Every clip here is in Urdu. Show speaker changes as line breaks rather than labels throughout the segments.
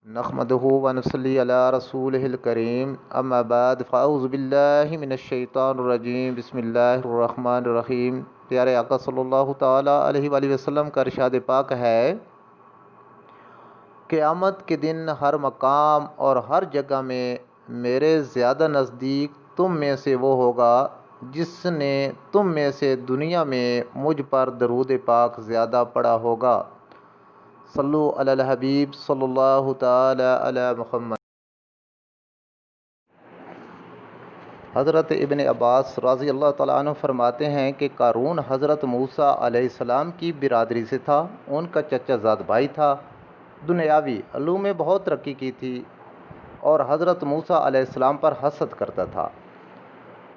نحمده ونصلي على رسوله الكريم اما بعد فاعوذ باللہ من الشیطان الرجیم بسم اللہ الرحمن الرحیم۔ پیارے آقا صلی اللہ تعالیٰ علیہ وآلہ وسلم کا ارشاد پاک ہے، قیامت کے دن ہر مقام اور ہر جگہ میں میرے زیادہ نزدیک تم میں سے وہ ہوگا جس نے تم میں سے دنیا میں مجھ پر درود پاک زیادہ پڑھا ہوگا۔ صلو علی الحبیب صلی اللہ تعالی علی محمد۔ حضرت ابن عباس رضی اللہ تعالیٰ عنہ فرماتے ہیں کہ قارون حضرت موسیٰ علیہ السلام کی برادری سے تھا۔ ان کا چچا زاد بھائی تھا، دنیاوی علوم میں بہت ترقی کی تھی اور حضرت موسیٰ علیہ السلام پر حسد کرتا تھا۔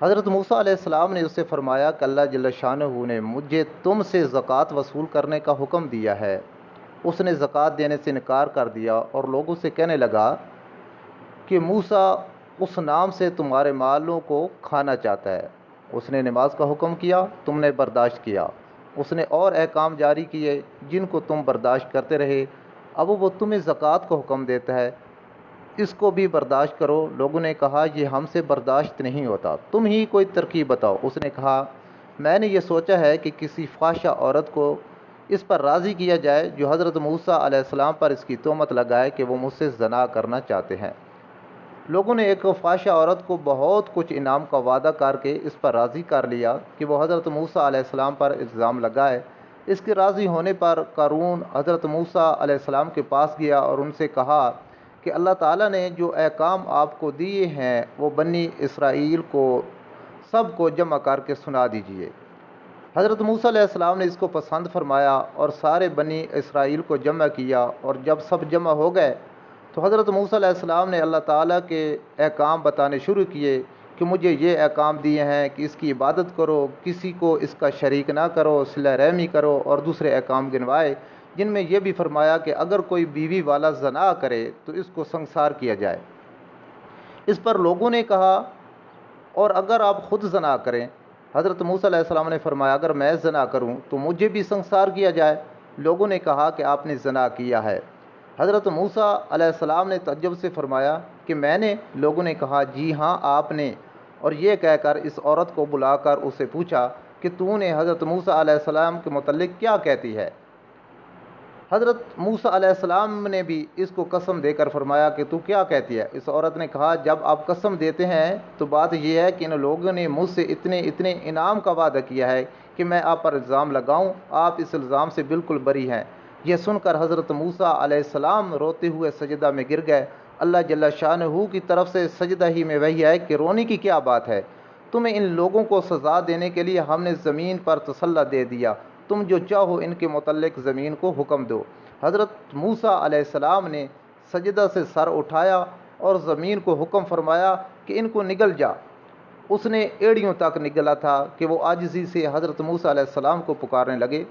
حضرت موسیٰ علیہ السلام نے اس سے فرمایا کہ اللہ جل شانہ نے مجھے تم سے زکوٰۃ وصول کرنے کا حکم دیا ہے۔ اس نے زکوٰۃ دینے سے انکار کر دیا اور لوگوں سے کہنے لگا کہ موسیٰ اس نام سے تمہارے مالوں کو کھانا چاہتا ہے۔ اس نے نماز کا حکم کیا، تم نے برداشت کیا۔ اس نے اور احکام جاری کیے جن کو تم برداشت کرتے رہے۔ اب وہ تمہیں زکوٰۃ کا حکم دیتا ہے، اس کو بھی برداشت کرو۔ لوگوں نے کہا یہ ہم سے برداشت نہیں ہوتا، تم ہی کوئی ترکیب بتاؤ۔ اس نے کہا میں نے یہ سوچا ہے کہ کسی فاحشہ عورت کو اس پر راضی کیا جائے جو حضرت موسیٰ علیہ السلام پر اس کی تہمت لگائے کہ وہ مجھ سے زنا کرنا چاہتے ہیں۔ لوگوں نے ایک فاحشہ عورت کو بہت کچھ انعام کا وعدہ کر کے اس پر راضی کر لیا کہ وہ حضرت موسیٰ علیہ السلام پر الزام لگائے۔ اس کے راضی ہونے پر قارون حضرت موسیٰ علیہ السلام کے پاس گیا اور ان سے کہا کہ اللہ تعالیٰ نے جو احکام آپ کو دیے ہیں وہ بنی اسرائیل کو سب کو جمع کر کے سنا دیجیے۔ حضرت موسیٰ علیہ السلام نے اس کو پسند فرمایا اور سارے بنی اسرائیل کو جمع کیا، اور جب سب جمع ہو گئے تو حضرت موسیٰ علیہ السلام نے اللہ تعالیٰ کے احکام بتانے شروع کیے کہ مجھے یہ احکام دیے ہیں کہ اس کی عبادت کرو، کسی کو اس کا شریک نہ کرو، صلہ رحمی کرو، اور دوسرے احکام گنوائے جن میں یہ بھی فرمایا کہ اگر کوئی بیوی والا زنا کرے تو اس کو سنسار کیا جائے۔ اس پر لوگوں نے کہا اور اگر آپ خود زنا کریں؟ حضرت موسیٰ علیہ السلام نے فرمایا اگر میں زنا کروں تو مجھے بھی سنسار کیا جائے۔ لوگوں نے کہا کہ آپ نے زنا کیا ہے۔ حضرت موسیٰ علیہ السلام نے تعجب سے فرمایا کہ میں نے؟ لوگوں نے کہا جی ہاں آپ نے، اور یہ کہہ کر اس عورت کو بلا کر اسے پوچھا کہ تو نے حضرت موسیٰ علیہ السلام کے متعلق کیا کہتی ہے؟ حضرت موسیٰ علیہ السلام نے بھی اس کو قسم دے کر فرمایا کہ تو کیا کہتی ہے؟ اس عورت نے کہا جب آپ قسم دیتے ہیں تو بات یہ ہے کہ ان لوگوں نے مجھ سے اتنے انعام کا وعدہ کیا ہے کہ میں آپ پر الزام لگاؤں، آپ اس الزام سے بالکل بری ہیں۔ یہ سن کر حضرت موسیٰ علیہ السلام روتے ہوئے سجدہ میں گر گئے۔ اللہ جل شانہ کی طرف سے سجدہ ہی میں وحی ہے کہ رونے کی کیا بات ہے؟ تمہیں ان لوگوں کو سزا دینے کے لیے ہم نے زمین پر تسلط دے دیا، تم جو چاہو ان کے متعلق زمین کو حکم دو۔ حضرت موسیٰ علیہ السلام نے سجدہ سے سر اٹھایا اور زمین کو حکم فرمایا کہ ان کو نگل جا۔ اس نے ایڑیوں تک نگلا تھا کہ وہ عاجزی سے حضرت موسیٰ علیہ السلام کو پکارنے لگے۔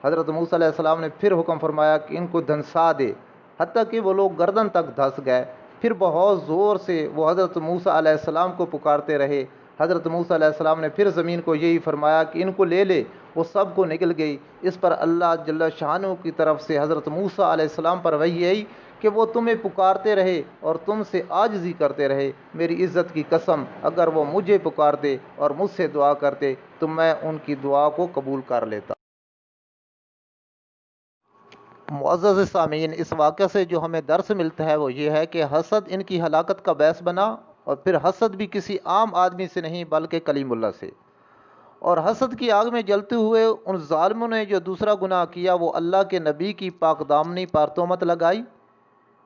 حضرت موسیٰ علیہ السلام نے پھر حکم فرمایا کہ ان کو دھنسا دے، حتیٰ کہ وہ لوگ گردن تک دھنس گئے۔ پھر بہت زور سے وہ حضرت موسیٰ علیہ السلام کو پکارتے رہے۔ حضرت موسیٰ علیہ السلام نے پھر زمین کو یہی فرمایا کہ ان کو لے لے، وہ سب کو نگل گئی۔ اس پر اللہ جل شانہ کی طرف سے حضرت موسیٰ علیہ السلام پر وحی آئی کہ وہ تمہیں پکارتے رہے اور تم سے عاجزی کرتے رہے۔ میری عزت کی قسم اگر وہ مجھے پکارتے اور مجھ سے دعا کرتے تو میں ان کی دعا کو قبول کر لیتا۔ معزز سامعین، اس واقعہ سے جو ہمیں درس ملتا ہے وہ یہ ہے کہ حسد ان کی ہلاکت کا باعث بنا، اور پھر حسد بھی کسی عام آدمی سے نہیں بلکہ کلیم اللہ سے۔ اور حسد کی آگ میں جلتے ہوئے ان ظالموں نے جو دوسرا گناہ کیا وہ اللہ کے نبی کی پاک دامنی پر تہمت لگائی۔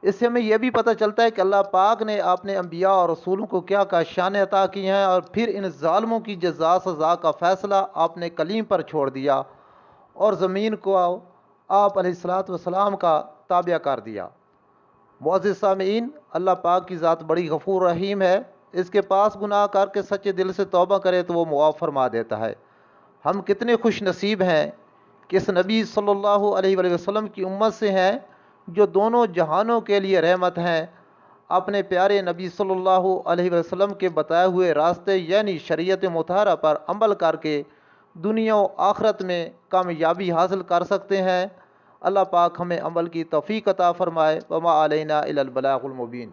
اس سے ہمیں یہ بھی پتہ چلتا ہے کہ اللہ پاک نے اپنے انبیاء اور رسولوں کو کیا شان عطا کی ہیں، اور پھر ان ظالموں کی جزا سزا کا فیصلہ اپنے کلیم پر چھوڑ دیا اور زمین کو آپ علیہ الصلاۃ والسلام کا تابع کر دیا۔ معزز سامعین، اللہ پاک کی ذات بڑی غفور رحیم ہے۔ اس کے پاس گناہ کر کے سچے دل سے توبہ کرے تو وہ معاف فرما دیتا ہے۔ ہم کتنے خوش نصیب ہیں کہ اس نبی صلی اللہ علیہ وآلہ وسلم کی امت سے ہیں جو دونوں جہانوں کے لیے رحمت ہیں۔ اپنے پیارے نبی صلی اللہ علیہ وسلم کے بتائے ہوئے راستے یعنی شریعت مطہرہ پر عمل کر کے دنیا و آخرت میں کامیابی حاصل کر سکتے ہیں۔ اللہ پاک ہمیں عمل کی توفیق عطا فرمائے۔ وما علینا الا البلاغ المبین۔